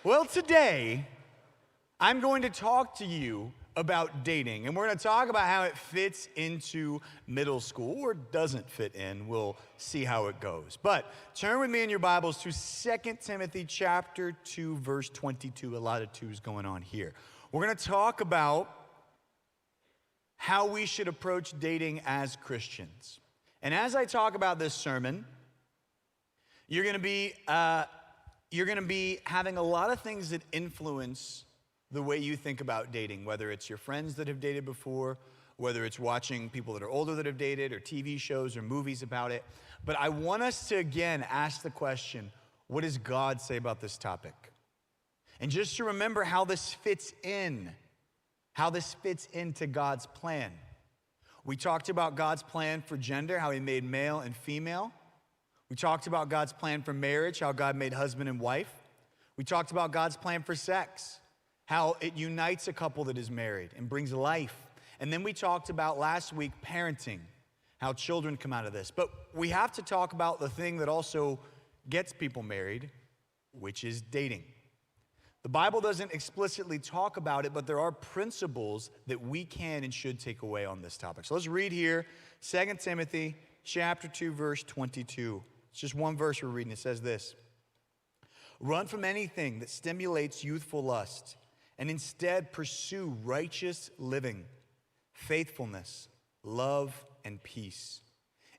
Well, today, I'm going to talk to you about dating, and we're going to talk about how it fits into middle school, or doesn't fit in. We'll see how it goes. But turn with me in your Bibles to 2 Timothy chapter 2, verse 22. A lot of twos going on here. We're going to talk about how we should approach dating as Christians. And as I talk about this sermon, you're going to be having a lot of things that influence the way you think about dating, whether it's your friends that have dated before, whether it's watching people that are older that have dated, or TV shows or movies about it. But I want us to, again, ask the question, what does God say about this topic? And just to remember how this fits into God's plan. We talked about God's plan for gender, how he made male and female. We talked about God's plan for marriage, how God made husband and wife. We talked about God's plan for sex, how it unites a couple that is married and brings life. And then we talked about last week parenting, how children come out of this. But we have to talk about the thing that also gets people married, which is dating. The Bible doesn't explicitly talk about it, but there are principles that we can and should take away on this topic. So let's read here, 2 Timothy chapter 2, verse 22. It's just one verse we're reading. It says this: "Run from anything that stimulates youthful lust, and instead pursue righteous living, faithfulness, love, and peace.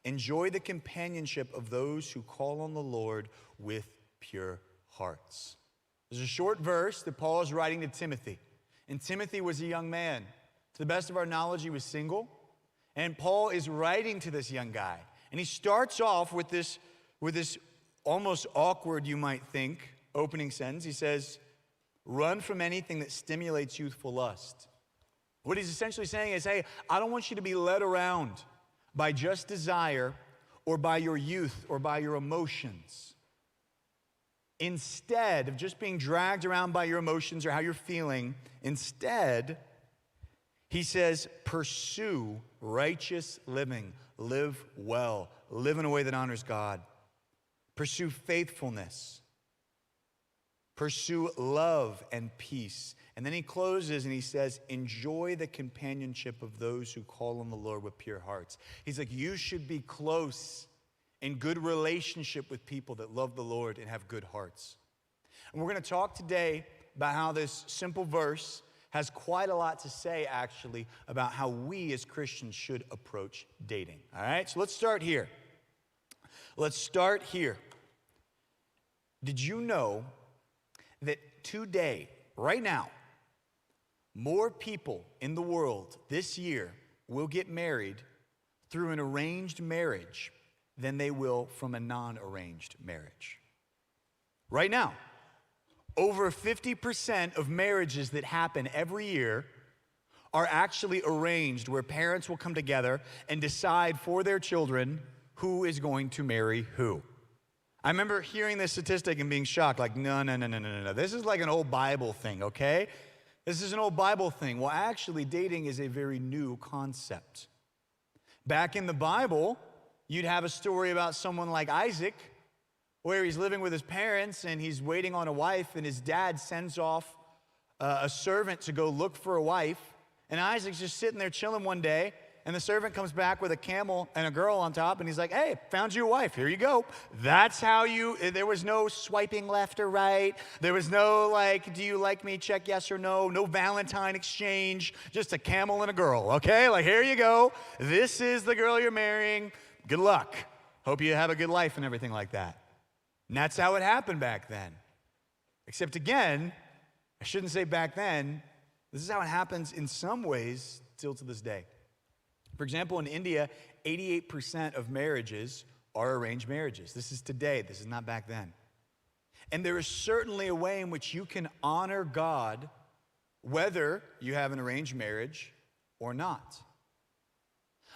Enjoy the companionship of those who call on the Lord with pure hearts." There's a short verse that Paul is writing to Timothy. And Timothy was a young man. To the best of our knowledge, he was single. And Paul is writing to this young guy. And he starts off with this almost awkward, you might think, opening sentence. He says, "Run from anything that stimulates youthful lust." What he's essentially saying is, hey, I don't want you to be led around by just desire or by your youth or by your emotions. Instead of just being dragged around by your emotions or how you're feeling, instead, he says, pursue righteous living. Live well. Live in a way that honors God. Pursue faithfulness. Pursue love and peace. And then he closes and he says, enjoy the companionship of those who call on the Lord with pure hearts. He's like, you should be close in good relationship with people that love the Lord and have good hearts. And we're going to talk today about how this simple verse has quite a lot to say, actually, about how we as Christians should approach dating. All right, so let's start here. Did you know that today, right now, more people in the world this year will get married through an arranged marriage than they will from a non-arranged marriage? Right now, over 50% of marriages that happen every year are actually arranged, where parents will come together and decide for their children who is going to marry who. I remember hearing this statistic and being shocked, like, no. This is like an old Bible thing, okay? This is an old Bible thing. Well, actually, dating is a very new concept. Back in the Bible, you'd have a story about someone like Isaac, where he's living with his parents and he's waiting on a wife, and his dad sends off a servant to go look for a wife. And Isaac's just sitting there chilling one day, and the servant comes back with a camel and a girl on top, and he's like, hey, found you a wife, here you go. That's how there was no swiping left or right. There was no like, do you like me, check yes or no. No Valentine exchange, just a camel and a girl, okay? Like, here you go. This is the girl you're marrying. Good luck. Hope you have a good life and everything like that. And that's how it happened back then. Except again, I shouldn't say back then, this is how it happens in some ways still to this day. For example, in India, 88% of marriages are arranged marriages. This is today. This is not back then. And there is certainly a way in which you can honor God whether you have an arranged marriage or not.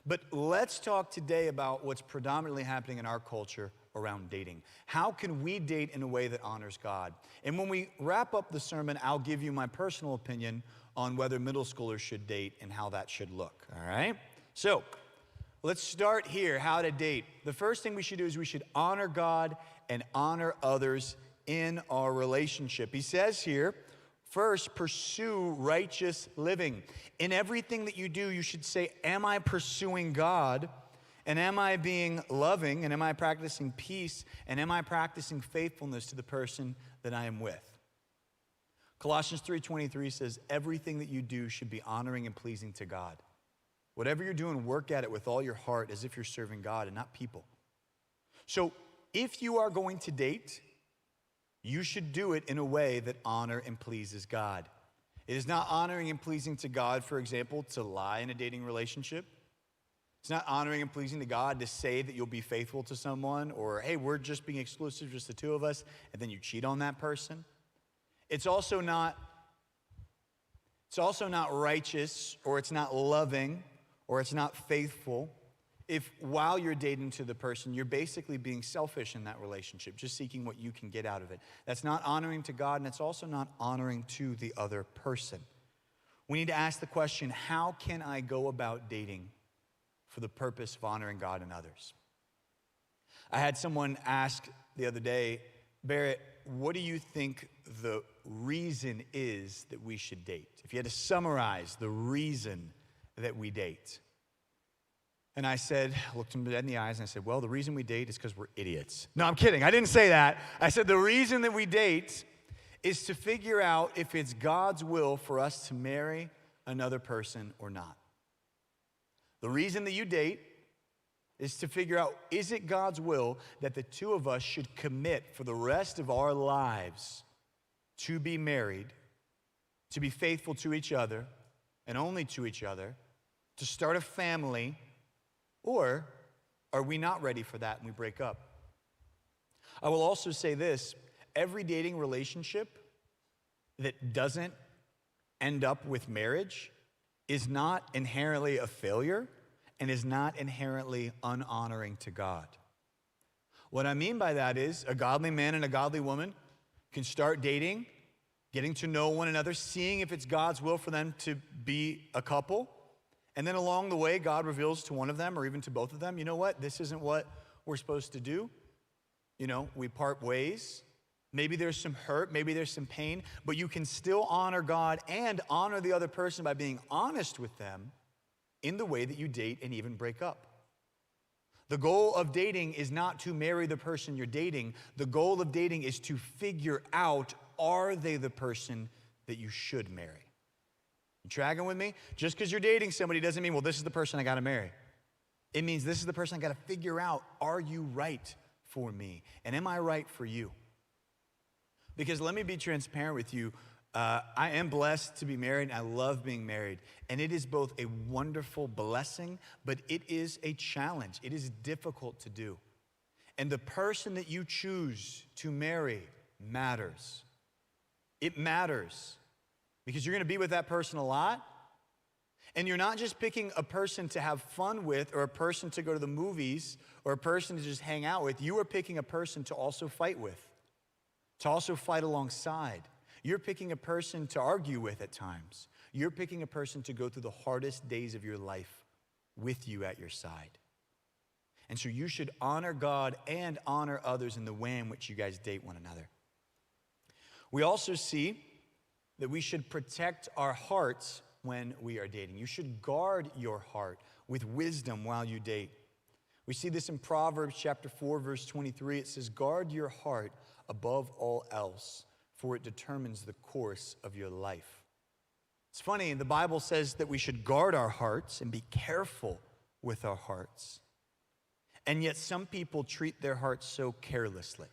But let's talk today about what's predominantly happening in our culture around dating. How can we date in a way that honors God? And when we wrap up the sermon, I'll give you my personal opinion on whether middle schoolers should date and how that should look, all right? So let's start here, how to date. The first thing we should do is we should honor God and honor others in our relationship. He says here, first, pursue righteous living. In everything that you do, you should say, am I pursuing God? And am I being loving? And am I practicing peace? And am I practicing faithfulness to the person that I am with? Colossians 3:23 says, everything that you do should be honoring and pleasing to God. Whatever you're doing, work at it with all your heart as if you're serving God and not people. So if you are going to date, you should do it in a way that honor and pleases God. It is not honoring and pleasing to God, for example, to lie in a dating relationship. It's not honoring and pleasing to God to say that you'll be faithful to someone, or, hey, we're just being exclusive, just the two of us, and then you cheat on that person. It's also not righteous, or it's not loving, or it's not faithful if while you're dating to the person, you're basically being selfish in that relationship, just seeking what you can get out of it. That's not honoring to God, and it's also not honoring to the other person. We need to ask the question, how can I go about dating for the purpose of honoring God and others? I had someone ask the other day, Barrett, what do you think the reason is that we should date? If you had to summarize the reason that we date. And I said, looked him dead in the eyes, and I said, well, the reason we date is because we're idiots. No, I'm kidding. I didn't say that. I said the reason that we date is to figure out if it's God's will for us to marry another person or not. The reason that you date is to figure out, is it God's will that the two of us should commit for the rest of our lives to be married, to be faithful to each other, and only to each other, to start a family, or are we not ready for that and we break up? I will also say this, every dating relationship that doesn't end up with marriage is not inherently a failure and is not inherently unhonoring to God. What I mean by that is a godly man and a godly woman can start dating, getting to know one another, seeing if it's God's will for them to be a couple. And then along the way, God reveals to one of them or even to both of them, you know what, this isn't what we're supposed to do. You know, we part ways. Maybe there's some hurt, maybe there's some pain, but you can still honor God and honor the other person by being honest with them in the way that you date and even break up. The goal of dating is not to marry the person you're dating. The goal of dating is to figure out, are they the person that you should marry? You tracking with me? Just because you're dating somebody doesn't mean, well, this is the person I got to marry. It means this is the person I got to figure out, are you right for me? And am I right for you? Because let me be transparent with you. I am blessed to be married. And I love being married. And it is both a wonderful blessing, but it is a challenge. It is difficult to do. And the person that you choose to marry matters. It matters. Because you're going to be with that person a lot. And you're not just picking a person to have fun with or a person to go to the movies or a person to just hang out with. You are picking a person to also fight with, to also fight alongside. You're picking a person to argue with at times. You're picking a person to go through the hardest days of your life with you at your side. And so you should honor God and honor others in the way in which you guys date one another. We also see that we should protect our hearts when we are dating. You should guard your heart with wisdom while you date. We see this in Proverbs chapter 4, verse 23. It says, guard your heart above all else, for it determines the course of your life. It's funny, the Bible says that we should guard our hearts and be careful with our hearts. And yet some people treat their hearts so carelessly.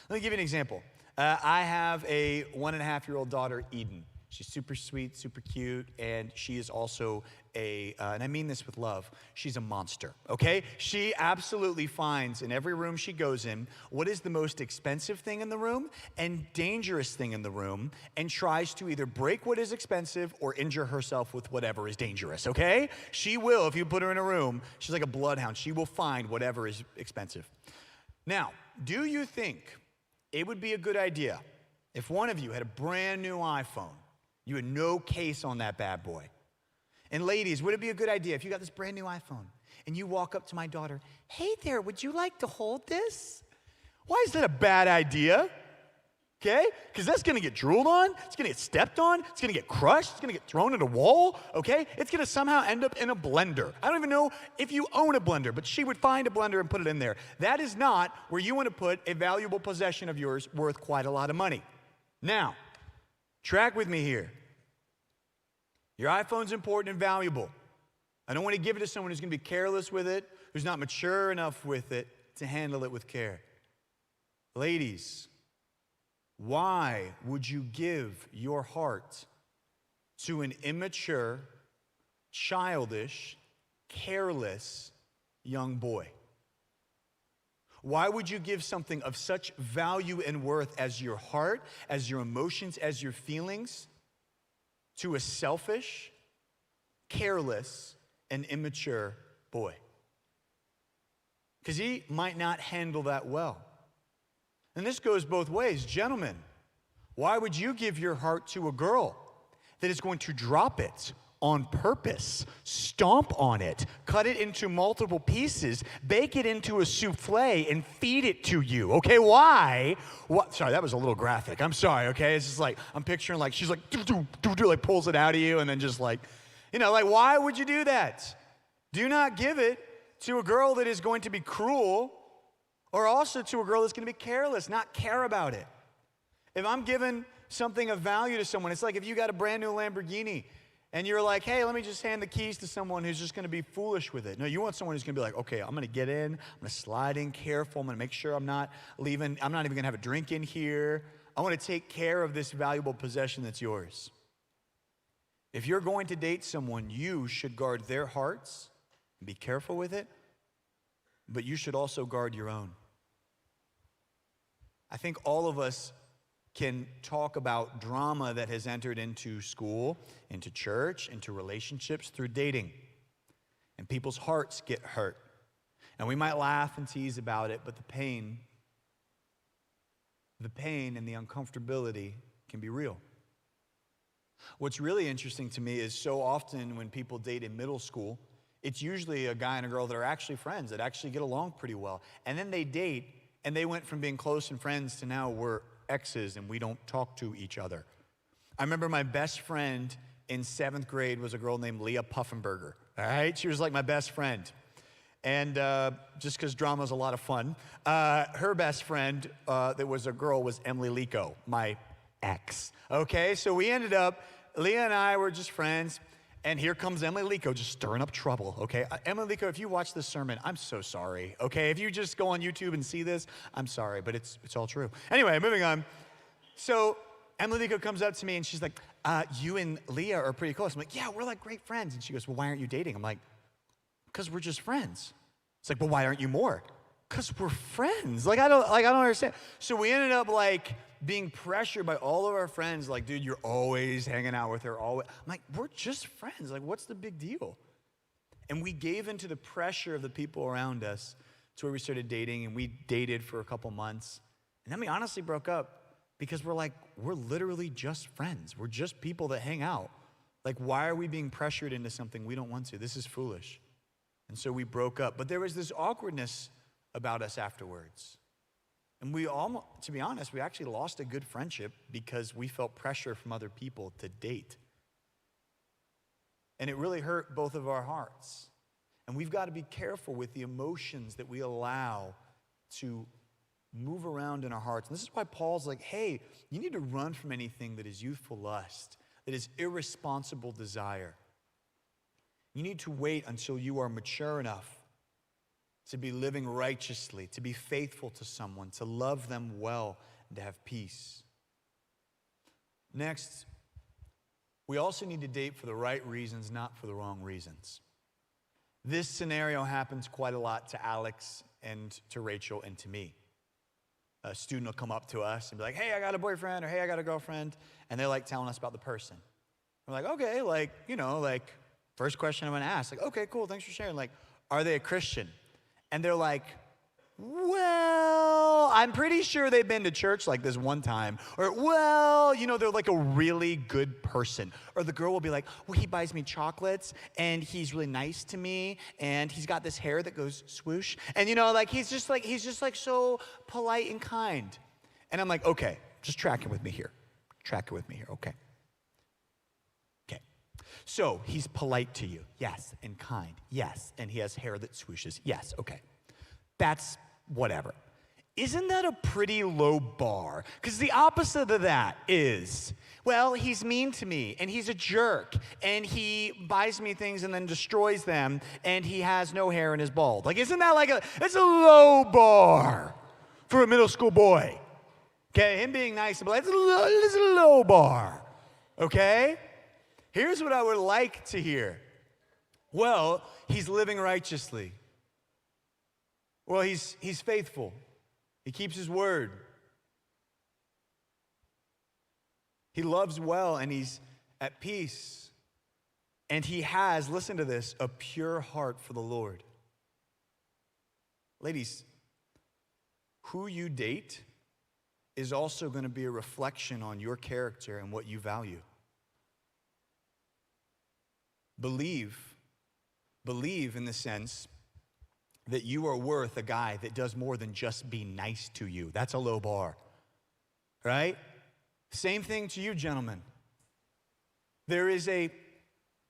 Let me give you an example. I have a 1.5-year-old daughter, Eden. She's super sweet, super cute, and she is also and I mean this with love, she's a monster, okay? She absolutely finds in every room she goes in what is the most expensive thing in the room and dangerous thing in the room, and tries to either break what is expensive or injure herself with whatever is dangerous, okay? She will, if you put her in a room, she's like a bloodhound. She will find whatever is expensive. Now, do you think it would be a good idea if one of you had a brand new iPhone, you had no case on that bad boy? And ladies, would it be a good idea if you got this brand new iPhone and you walk up to my daughter, hey there, would you like to hold this? Why is that a bad idea? okay? Because that's going to get drooled on. It's going to get stepped on. It's going to get crushed. It's going to get thrown at a wall, okay? It's going to somehow end up in a blender. I don't even know if you own a blender, but she would find a blender and put it in there. That is not where you want to put a valuable possession of yours worth quite a lot of money. Now, track with me here. Your iPhone's important and valuable. I don't want to give it to someone who's going to be careless with it, who's not mature enough with it to handle it with care. Ladies, why would you give your heart to an immature, childish, careless young boy? Why would you give something of such value and worth as your heart, as your emotions, as your feelings, to a selfish, careless, and immature boy? Because he might not handle that well. And this goes both ways. Gentlemen, why would you give your heart to a girl that is going to drop it on purpose, stomp on it, cut it into multiple pieces, bake it into a souffle, and feed it to you? Okay, why? What? Sorry, that was a little graphic. I'm sorry, okay? It's just like, I'm picturing like, she's like, like pulls it out of you, and then just like, like, why would you do that? Do not give it to a girl that is going to be cruel, or also to a girl that's going to be careless, not care about it. If I'm giving something of value to someone, it's like if you got a brand new Lamborghini and you're like, hey, let me just hand the keys to someone who's just going to be foolish with it. No, you want someone who's going to be like, okay, I'm going to get in, I'm going to slide in careful, I'm going to make sure I'm not leaving, I'm not even going to have a drink in here. I want to take care of this valuable possession that's yours. If you're going to date someone, you should guard their hearts and be careful with it, but you should also guard your own. I think all of us can talk about drama that has entered into school, into church, into relationships through dating. And people's hearts get hurt. And we might laugh and tease about it, but the pain and the uncomfortability can be real. What's really interesting to me is so often when people date in middle school, it's usually a guy and a girl that are actually friends, that actually get along pretty well. And then they date, and they went from being close and friends to now we're exes and we don't talk to each other. I remember my best friend in 7th grade was a girl named Leah Puffenberger, all right? She was like my best friend. And just because drama is a lot of fun, her best friend that was a girl was Emily Lico, my ex. Okay, so we ended up, Leah and I were just friends, and here comes Emily Lico just stirring up trouble, okay? Emily Lico, if you watch this sermon, I'm so sorry, okay? If you just go on YouTube and see this, I'm sorry, but it's all true. Anyway, moving on. So Emily Lico comes up to me, and she's like, you and Leah are pretty close. I'm like, yeah, we're like great friends. And she goes, well, why aren't you dating? I'm like, because we're just friends. It's like, well, why aren't you more? Because we're friends. I don't understand. So we ended up like being pressured by all of our friends, like, dude, you're always hanging out with her, always. I'm like, we're just friends. Like, what's the big deal? And we gave into the pressure of the people around us to where we started dating, and we dated for a couple months. And then we honestly broke up because we're literally just friends. We're just people that hang out. Like, why are we being pressured into something we don't want to? This is foolish. And so we broke up. But there was this awkwardness about us afterwards. And we almost, to be honest, we actually lost a good friendship because we felt pressure from other people to date. And it really hurt both of our hearts. And we've got to be careful with the emotions that we allow to move around in our hearts. And this is why Paul's like, hey, you need to run from anything that is youthful lust, that is irresponsible desire. You need to wait until you are mature enough to be living righteously, to be faithful to someone, to love them well, and to have peace. Next, we also need to date for the right reasons, not for the wrong reasons. This scenario happens quite a lot to Alex and to Rachel and to me. A student will come up to us and be like, hey, I got a boyfriend, or hey, I got a girlfriend, and they're like telling us about the person. We're like, okay, first question I'm gonna ask, okay, cool, thanks for sharing. Are they a Christian? And they're like, well, I'm pretty sure they've been to church this one time. Or, well, they're like a really good person. Or the girl will be like, well, he buys me chocolates, and he's really nice to me, and he's got this hair that goes swoosh. And, he's just so polite and kind. And I'm like, okay, just track it with me here. Okay. Okay. So he's polite to you. Yes. And kind. Yes. And he has hair that swooshes. Yes. Okay. That's whatever. Isn't that a pretty low bar? Because the opposite of that is, well, he's mean to me, and he's a jerk, and he buys me things and then destroys them, and he has no hair and is bald. Like, isn't that it's a low bar for a middle school boy? Okay, him being nice, but it's a low bar, okay? Here's what I would like to hear. Well, he's living righteously. Well, he's faithful. He keeps his word. He loves well and he's at peace. And he has, listen to this, a pure heart for the Lord. Ladies, who you date is also going to be a reflection on your character and what you value. Believe in the sense that you are worth a guy that does more than just be nice to you. That's a low bar, right? Same thing to you, gentlemen. There is a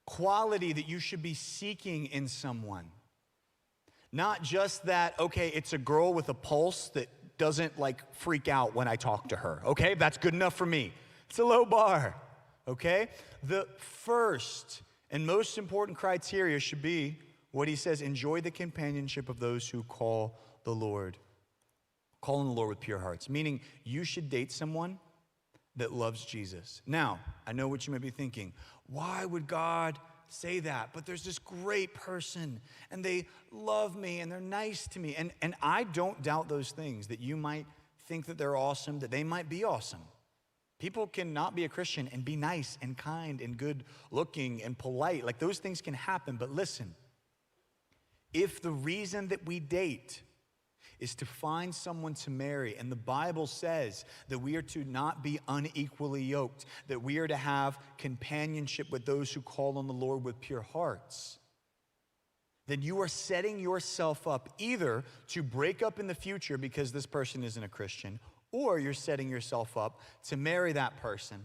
quality that you should be seeking in someone. Not just that, okay, it's a girl with a pulse that doesn't freak out when I talk to her, okay? That's good enough for me. It's a low bar, okay? The first and most important criteria should be what he says, enjoy the companionship of those who call the Lord. Call on the Lord with pure hearts. Meaning, you should date someone that loves Jesus. Now, I know what you may be thinking. Why would God say that? But there's this great person, and they love me, and they're nice to me. And I don't doubt those things, that you might think that they're awesome, that they might be awesome. People can not be a Christian and be nice and kind and good looking and polite. Those things can happen, but listen. If the reason that we date is to find someone to marry, and the Bible says that we are to not be unequally yoked, that we are to have companionship with those who call on the Lord with pure hearts, then you are setting yourself up either to break up in the future because this person isn't a Christian, or you're setting yourself up to marry that person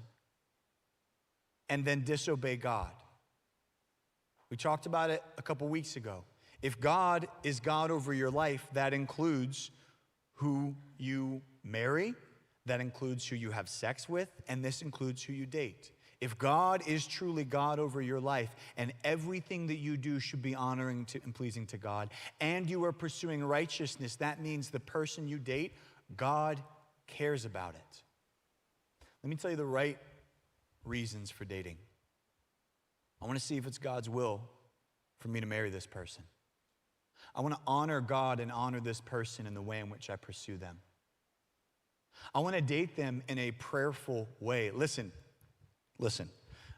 and then disobey God. We talked about it a couple weeks ago. If God is God over your life, that includes who you marry, that includes who you have sex with, and this includes who you date. If God is truly God over your life, and everything that you do should be honoring to and pleasing to God, and you are pursuing righteousness, that means the person you date, God cares about it. Let me tell you the right reasons for dating. I want to see if it's God's will for me to marry this person. I want to honor God and honor this person in the way in which I pursue them. I want to date them in a prayerful way. Listen,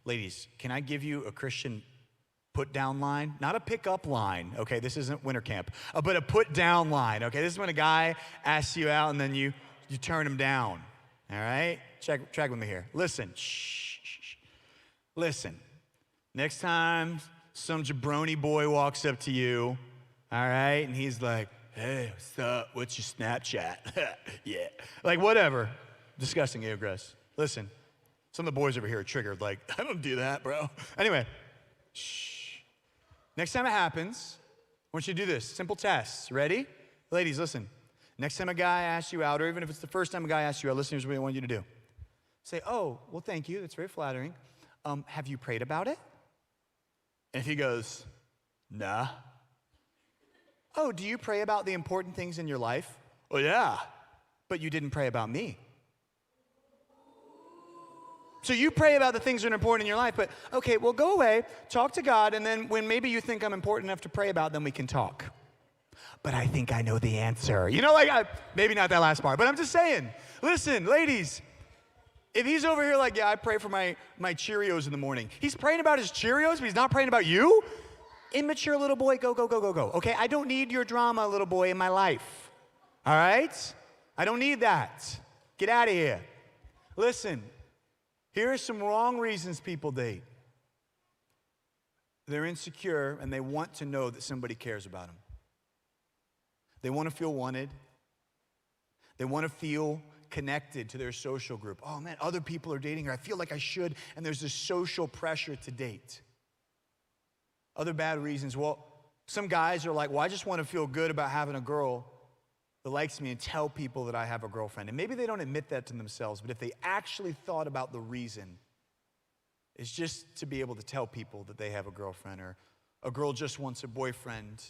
ladies, can I give you a Christian put-down line? Not a pick-up line, okay? This isn't winter camp, but a put-down line, okay? This is when a guy asks you out and then you turn him down, all right? Check with me here. Listen, shh. Listen, next time some jabroni boy walks up to you, all right, and he's like, hey, what's up? What's your Snapchat? Yeah. Whatever. Disgusting, aggress. Listen, some of the boys over here are triggered. I don't do that, bro. Anyway, shh. Next time it happens, I want you to do this. Simple test. Ready? Ladies, listen. Next time a guy asks you out, or even if it's the first time a guy asks you out, listen, here's what I want you to do. Say, oh, well, thank you. That's very flattering. Have you prayed about it? And if he goes, nah. Oh, do you pray about the important things in your life? Oh, yeah, but you didn't pray about me. So you pray about the things that are important in your life, but okay, well, go away, talk to God, and then when maybe you think I'm important enough to pray about, then we can talk. But I think I know the answer. Maybe not that last part, but I'm just saying. Listen, ladies, if he's over here yeah, I pray for my Cheerios in the morning. He's praying about his Cheerios, but he's not praying about you? Immature little boy, go. Okay, I don't need your drama, little boy, in my life. All right? I don't need that. Get out of here. Listen, here are some wrong reasons people date. They're insecure and they want to know that somebody cares about them. They want to feel wanted. They want to feel connected to their social group. Oh man, other people are dating her. I feel like I should. And there's this social pressure to date. Other bad reasons. Well, some guys are like, well, I just want to feel good about having a girl that likes me and tell people that I have a girlfriend. And maybe they don't admit that to themselves, but if they actually thought about the reason, it's just to be able to tell people that they have a girlfriend, or a girl just wants a boyfriend,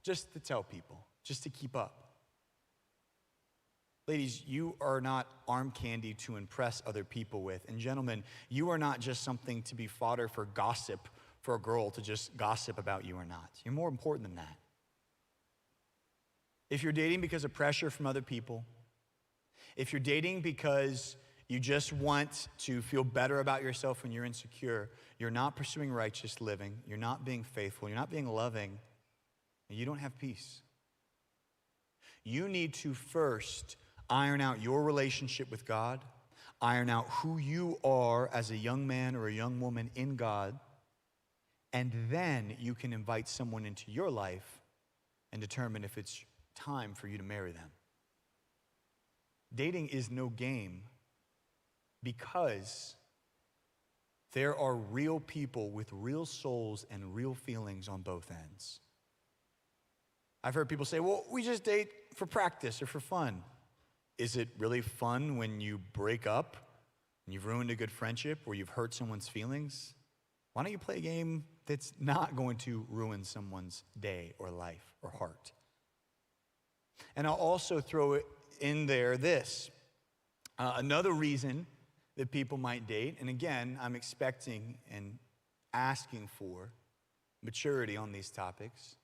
just to tell people, just to keep up. Ladies, you are not arm candy to impress other people with. And gentlemen, you are not just something to be fodder for gossip for a girl to just gossip about you or not. You're more important than that. If you're dating because of pressure from other people, if you're dating because you just want to feel better about yourself when you're insecure, you're not pursuing righteous living, you're not being faithful, you're not being loving, and you don't have peace. You need to first iron out your relationship with God, iron out who you are as a young man or a young woman in God, and then you can invite someone into your life and determine if it's time for you to marry them. Dating is no game because there are real people with real souls and real feelings on both ends. I've heard people say, well, we just date for practice or for fun. Is it really fun when you break up and you've ruined a good friendship or you've hurt someone's feelings? Why don't you play a game that's not going to ruin someone's day or life or heart? And I'll also throw it in there this. Another reason that people might date, and again, I'm expecting and asking for maturity on these topics.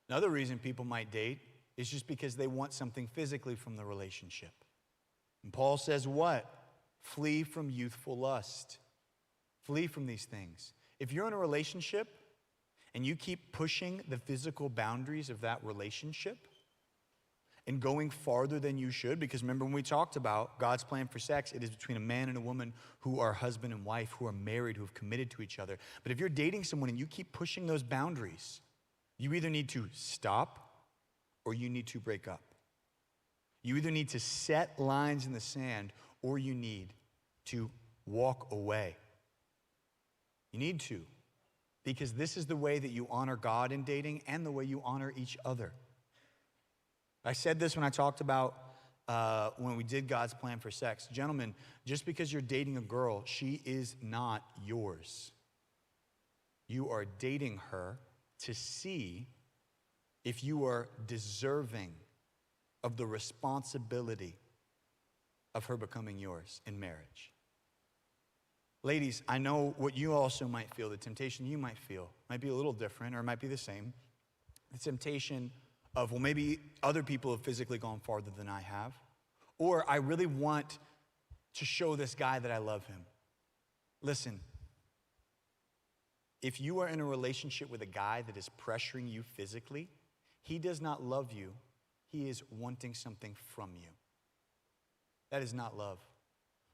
Another reason people might date is just because they want something physically from the relationship. And Paul says what? Flee from youthful lust. Flee from these things. If you're in a relationship and you keep pushing the physical boundaries of that relationship and going farther than you should, because remember when we talked about God's plan for sex, it is between a man and a woman who are husband and wife, who are married, who have committed to each other. But if you're dating someone and you keep pushing those boundaries, you either need to stop or you need to break up. You either need to set lines in the sand or you need to walk away. You need to, because this is the way that you honor God in dating and the way you honor each other. I said this when I talked about when we did God's plan for sex. Gentlemen, just because you're dating a girl, she is not yours. You are dating her to see if you are deserving of the responsibility of her becoming yours in marriage. Ladies, I know what you also might feel, the temptation you might feel might be a little different or it might be the same. The temptation of, well, maybe other people have physically gone farther than I have, or I really want to show this guy that I love him. Listen, if you are in a relationship with a guy that is pressuring you physically, he does not love you. He is wanting something from you. That is not love.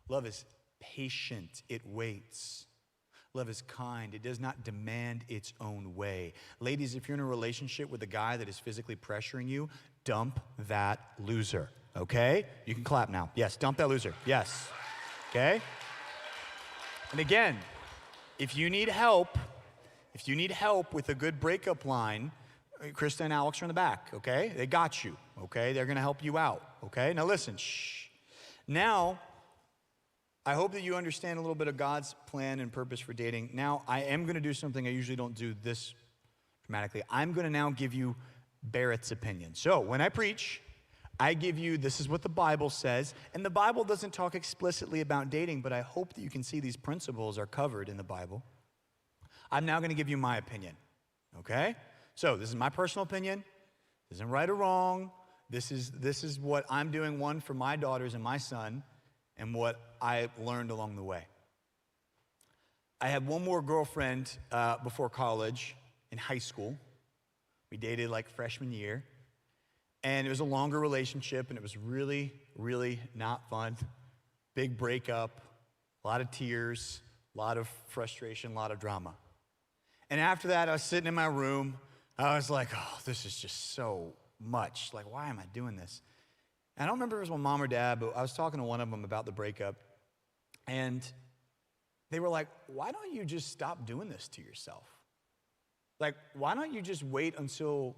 Love is patient. It waits. Love is kind. It does not demand its own way. Ladies, if you're in a relationship with a guy that is physically pressuring you, dump that loser, okay? You can clap now. Yes, dump that loser. Yes, okay? And again, if you need help with a good breakup line, Krista and Alex are in the back, okay? They got you, okay? They're gonna help you out, okay? Now listen, shh. Now, I hope that you understand a little bit of God's plan and purpose for dating. Now, I am going to do something I usually don't do this dramatically. I'm going to now give you Barrett's opinion. So, when I preach, I give you, this is what the Bible says, and the Bible doesn't talk explicitly about dating, but I hope that you can see these principles are covered in the Bible. I'm now going to give you my opinion, okay? So, this is my personal opinion. This isn't right or wrong. This is what I'm doing, one, for my daughters and my son, and what I learned along the way. I had one more girlfriend before college in high school. We dated like freshman year. And it was a longer relationship, and it was really, really not fun. Big breakup, a lot of tears, a lot of frustration, a lot of drama. And after that, I was sitting in my room. I was like, oh, this is just so much. Like, why am I doing this? And I don't remember if it was my mom or dad, but I was talking to one of them about the breakup. And they were like, why don't you just stop doing this to yourself? Like, why don't you just wait until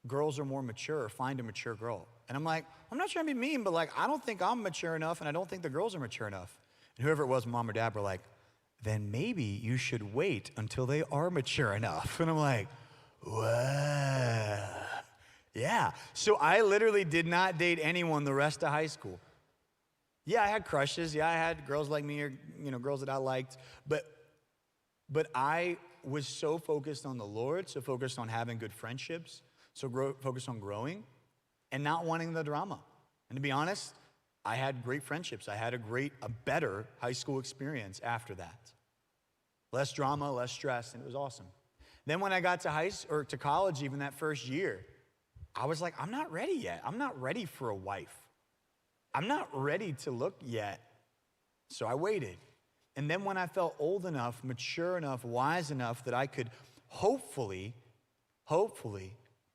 girls are more mature or find a mature girl? And I'm like, I'm not trying to be mean, but like, I don't think I'm mature enough and I don't think the girls are mature enough. And whoever it was, mom or dad, were like, then maybe you should wait until they are mature enough. And I'm like, what? Yeah. So I literally did not date anyone the rest of high school. Yeah, I had crushes. Yeah, I had girls like me or, girls that I liked. But I was so focused on the Lord, so focused on having good friendships, so focused on growing and not wanting the drama. And to be honest, I had great friendships. I had a better high school experience after that. Less drama, less stress, and it was awesome. Then when I got to college, even that first year, I was like, I'm not ready yet. I'm not ready for a wife. I'm not ready to look yet. So I waited. And then when I felt old enough, mature enough, wise enough that I could hopefully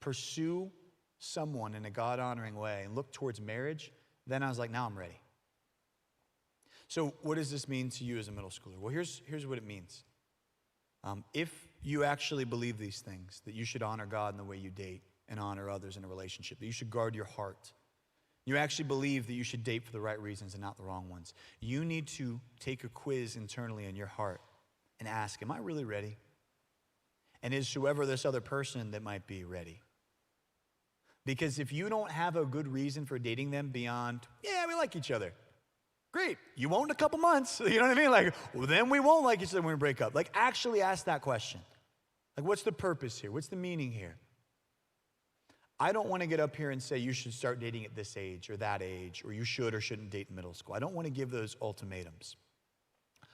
pursue someone in a God-honoring way and look towards marriage, then I was like, now I'm ready. So what does this mean to you as a middle schooler? Well, here's what it means. If you actually believe these things, that you should honor God in the way you date and honor others in a relationship, that you should guard your heart, you actually believe that you should date for the right reasons and not the wrong ones, you need to take a quiz internally in your heart and ask, am I really ready? And is whoever this other person that might be ready? Because if you don't have a good reason for dating them beyond, yeah, we like each other. Great, you won't in a couple months. You know what I mean? Like, well, then we won't like each other when we break up. Like, actually ask that question. Like, what's the purpose here? What's the meaning here? I don't want to get up here and say you should start dating at this age or that age, or you should or shouldn't date in middle school. I don't want to give those ultimatums.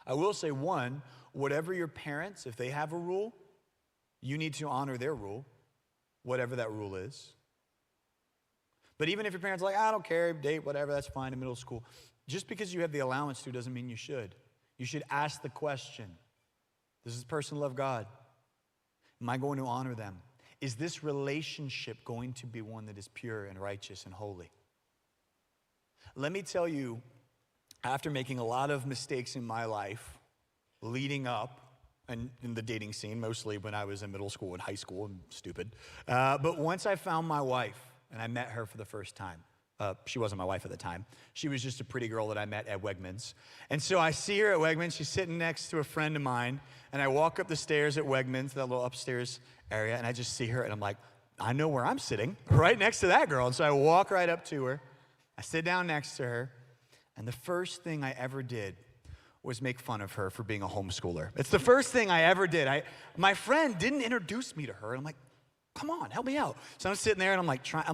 I will say, one, whatever your parents, if they have a rule, you need to honor their rule, whatever that rule is. But even if your parents are like, I don't care, date, whatever, that's fine in middle school. Just because you have the allowance to doesn't mean you should. You should ask the question, does this person love God? Am I going to honor them? Is this relationship going to be one that is pure and righteous and holy? Let me tell you, after making a lot of mistakes in my life, leading up, and in the dating scene, mostly when I was in middle school and high school, and stupid. But once I found my wife, and I met her for the first time, she wasn't my wife at the time. She was just a pretty girl that I met at Wegmans. And so I see her at Wegmans. She's sitting next to a friend of mine. And I walk up the stairs at Wegmans, that little upstairs area, and I just see her. And I'm like, I know where I'm sitting, right next to that girl. And so I walk right up to her. I sit down next to her. And the first thing I ever did was make fun of her for being a homeschooler. It's the first thing I ever did. My friend didn't introduce me to her. And I'm like, come on, help me out. So I'm sitting there and I'm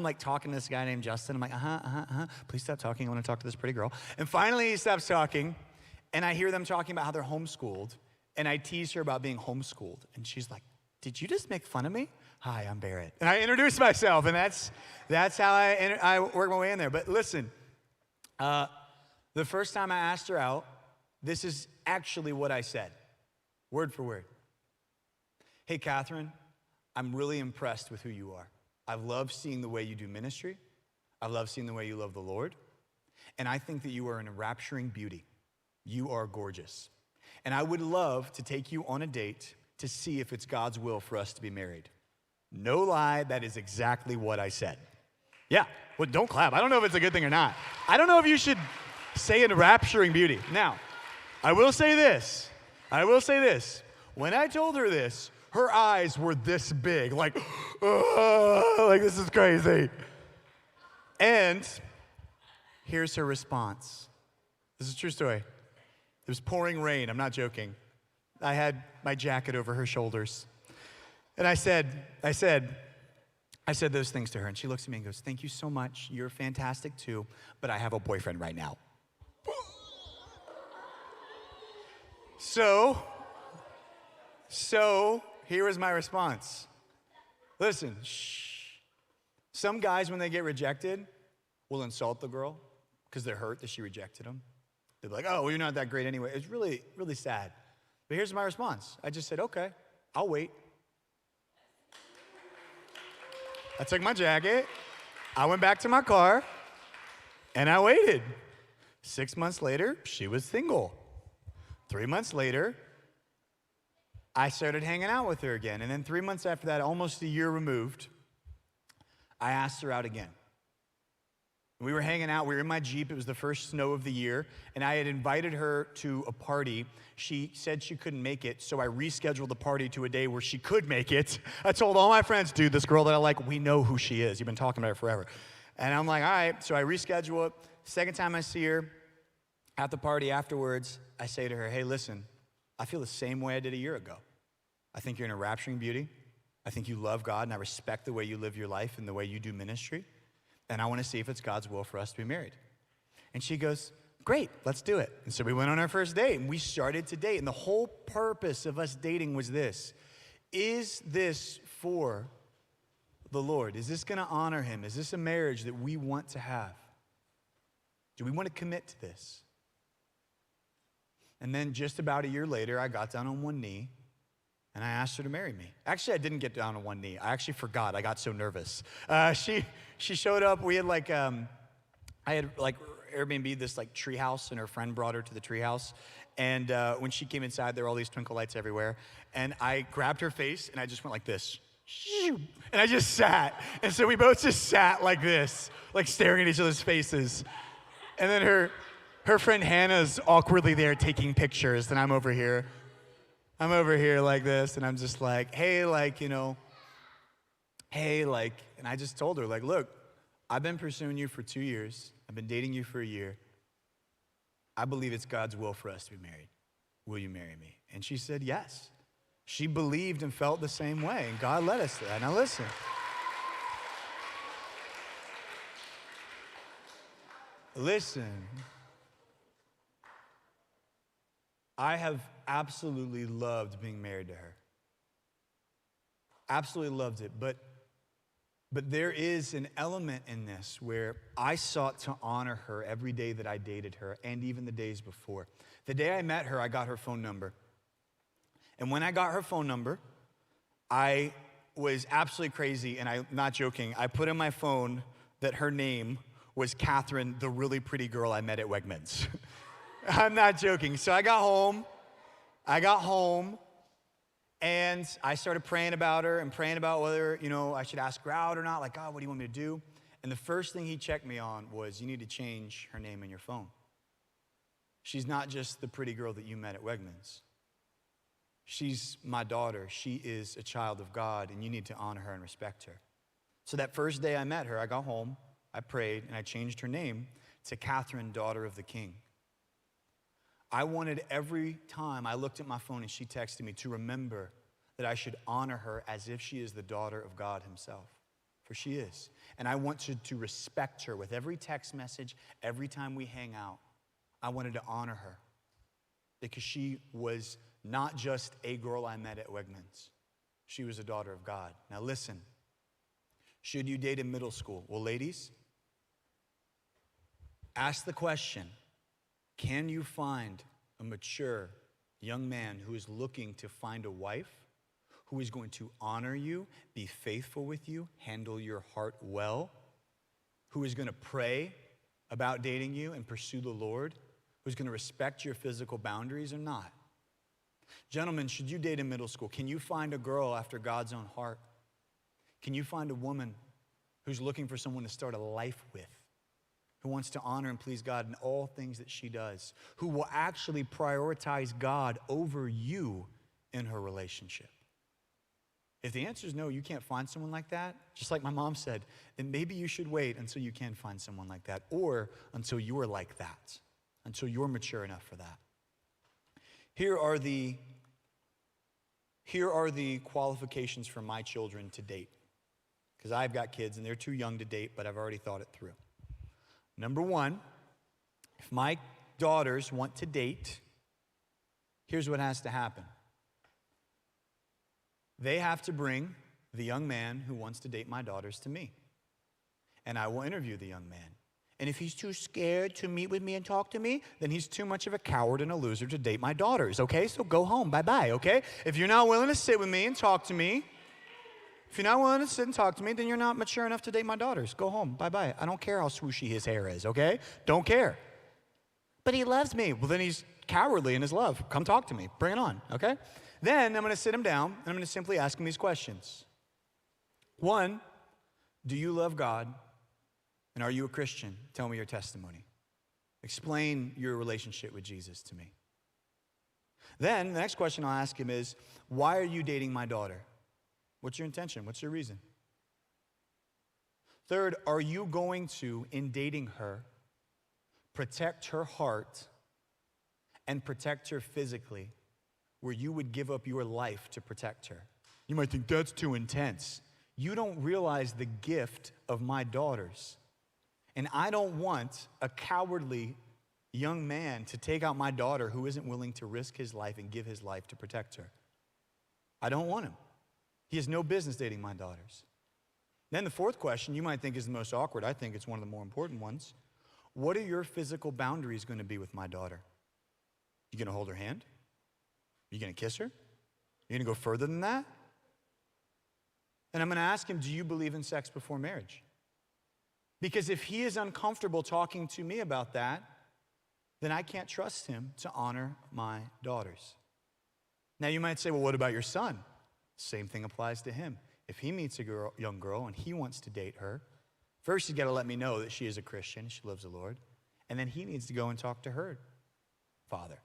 like talking to this guy named Justin. I'm like, please stop talking. I want to talk to this pretty girl. And finally he stops talking and I hear them talking about how they're homeschooled. And I tease her about being homeschooled. And she's like, did you just make fun of me? Hi, I'm Barrett. And I introduce myself and that's how I work my way in there. But listen, the first time I asked her out, this is actually what I said, word for word. Hey, Catherine, I'm really impressed with who you are. I love seeing the way you do ministry. I love seeing the way you love the Lord. And I think that you are an enrapturing beauty. You are gorgeous. And I would love to take you on a date to see if it's God's will for us to be married. No lie, that is exactly what I said. Yeah, well, don't clap. I don't know if it's a good thing or not. I don't know if you should say enrapturing beauty. Now, I will say this. When I told her this, her eyes were this big, like this is crazy. And here's her response. This is a true story. It was pouring rain, I'm not joking. I had my jacket over her shoulders. And I said those things to her, and she looks at me and goes, thank you so much, you're fantastic too, but I have a boyfriend right now. So here was my response. Listen, some guys, when they get rejected, will insult the girl because they're hurt that she rejected them. They'll be like, oh, well, you're not that great anyway. It's really, really sad. But here's my response. I just said, okay, I'll wait. I took my jacket. I went back to my car. And I waited. 6 months later, she was single. 3 months later, I started hanging out with her again. And then 3 months after that, almost a year removed, I asked her out again. We were hanging out. We were in my Jeep. It was the first snow of the year. And I had invited her to a party. She said she couldn't make it, so I rescheduled the party to a day where she could make it. I told all my friends, dude, this girl that I like, we know who she is. You've been talking about her forever. And I'm like, all right. So I reschedule it. Second time I see her at the party afterwards, I say to her, hey, listen, I feel the same way I did a year ago. I think you're an enrapturing beauty. I think you love God, and I respect the way you live your life and the way you do ministry. And I want to see if it's God's will for us to be married. And she goes, great, let's do it. And so we went on our first date, and we started to date. And the whole purpose of us dating was this. Is this for the Lord? Is this going to honor him? Is this a marriage that we want to have? Do we want to commit to this? And then just about a year later, I got down on one knee, and I asked her to marry me. Actually, I didn't get down on one knee. I actually forgot. I got so nervous. She showed up. We had I had Airbnb this tree house, and her friend brought her to the tree house. And when she came inside, there were all these twinkle lights everywhere. And I grabbed her face, and I just went like this. And I just sat. And so we both just sat like this, staring at each other's faces. And then her friend Hannah's awkwardly there taking pictures, and I'm over here like this, and I'm just like, hey, and I just told her, look, I've been pursuing you for 2 years. I've been dating you for a year. I believe it's God's will for us to be married. Will you marry me? And she said yes. She believed and felt the same way, and God led us to that. Now listen. Listen. I have absolutely loved being married to her. Absolutely loved it. But there is an element in this where I sought to honor her every day that I dated her, and even the days before. The day I met her, I got her phone number. And when I got her phone number, I was absolutely crazy, and I'm not joking. I put in my phone that her name was Catherine, the really pretty girl I met at Wegmans. I'm not joking. So I got home, and I started praying about her and praying about whether, I should ask her out or not. God, what do you want me to do? And the first thing he checked me on was, you need to change her name in your phone. She's not just the pretty girl that you met at Wegmans. She's my daughter. She is a child of God, and you need to honor her and respect her. So that first day I met her, I got home, I prayed, and I changed her name to Catherine, daughter of the King. I wanted every time I looked at my phone and she texted me to remember that I should honor her as if she is the daughter of God himself, for she is. And I wanted to respect her with every text message, every time we hang out. I wanted to honor her because she was not just a girl I met at Wegmans. She was a daughter of God. Now listen, should you date in middle school? Well, ladies, ask the question, can you find a mature young man who is looking to find a wife, who is going to honor you, be faithful with you, handle your heart well, who is going to pray about dating you and pursue the Lord, who's going to respect your physical boundaries or not? Gentlemen, should you date in middle school? Can you find a girl after God's own heart? Can you find a woman who's looking for someone to start a life with, who wants to honor and please God in all things that she does, who will actually prioritize God over you in her relationship? If the answer is no, you can't find someone like that, just like my mom said, then maybe you should wait until you can find someone like that, or until you're like that, until you're mature enough for that. Here are the qualifications for my children to date, because I've got kids and they're too young to date, but I've already thought it through. Number one, if my daughters want to date, here's what has to happen. They have to bring the young man who wants to date my daughters to me, and I will interview the young man. And if he's too scared to meet with me and talk to me, then he's too much of a coward and a loser to date my daughters, okay? So go home, bye-bye, okay? If you're not willing to sit with me and talk to me, If you're not willing to sit and talk to me, then you're not mature enough to date my daughters. Go home. Bye-bye. I don't care how swooshy his hair is, okay? Don't care. But he loves me. Well, then he's cowardly in his love. Come talk to me. Bring it on, okay? Then I'm going to sit him down, and I'm going to simply ask him these questions. 1, do you love God? And are you a Christian? Tell me your testimony. Explain your relationship with Jesus to me. Then the next question I'll ask him is, why are you dating my daughter? What's your intention? What's your reason? 3rd, are you going to, in dating her, protect her heart and protect her physically, where you would give up your life to protect her? You might think that's too intense. You don't realize the gift of my daughters. And I don't want a cowardly young man to take out my daughter who isn't willing to risk his life and give his life to protect her. I don't want him. He has no business dating my daughters. Then the 4th question you might think is the most awkward. I think it's one of the more important ones. What are your physical boundaries going to be with my daughter? You going to hold her hand? You going to kiss her? You going to go further than that? And I'm going to ask him, do you believe in sex before marriage? Because if he is uncomfortable talking to me about that, then I can't trust him to honor my daughters. Now you might say, well, what about your son? Same thing applies to him. If he meets a young girl and he wants to date her, first he's got to let me know that she is a Christian, she loves the Lord, and then he needs to go and talk to her father.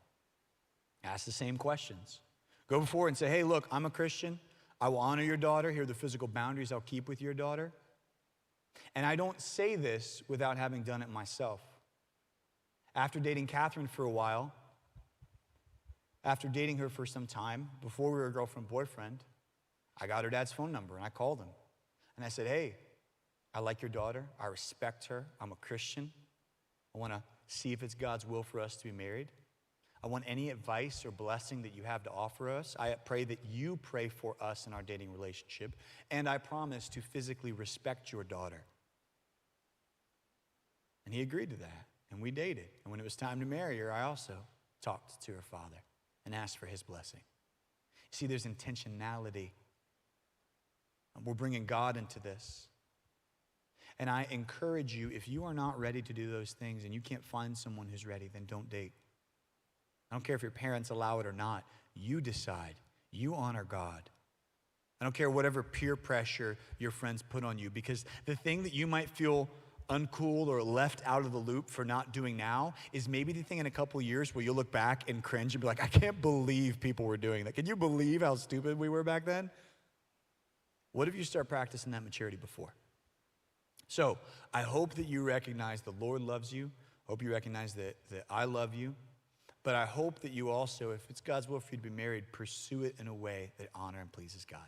Ask the same questions. Go before and say, hey, look, I'm a Christian. I will honor your daughter. Here are the physical boundaries I'll keep with your daughter. And I don't say this without having done it myself. After dating Catherine for a while, after dating her for some time, before we were girlfriend-boyfriend, I got her dad's phone number and I called him. And I said, hey, I like your daughter. I respect her. I'm a Christian. I want to see if it's God's will for us to be married. I want any advice or blessing that you have to offer us. I pray that you pray for us in our dating relationship. And I promise to physically respect your daughter. And he agreed to that. And we dated. And when it was time to marry her, I also talked to her father and asked for his blessing. See, there's intentionality. We're bringing God into this. And I encourage you, if you are not ready to do those things and you can't find someone who's ready, then don't date. I don't care if your parents allow it or not. You decide. You honor God. I don't care whatever peer pressure your friends put on you, because the thing that you might feel uncool or left out of the loop for not doing now is maybe the thing in a couple of years where you'll look back and cringe and be like, I can't believe people were doing that. Can you believe how stupid we were back then? What if you start practicing that maturity before? So I hope that you recognize the Lord loves you. I hope you recognize that I love you. But I hope that you also, if it's God's will for you to be married, pursue it in a way that honor and pleases God.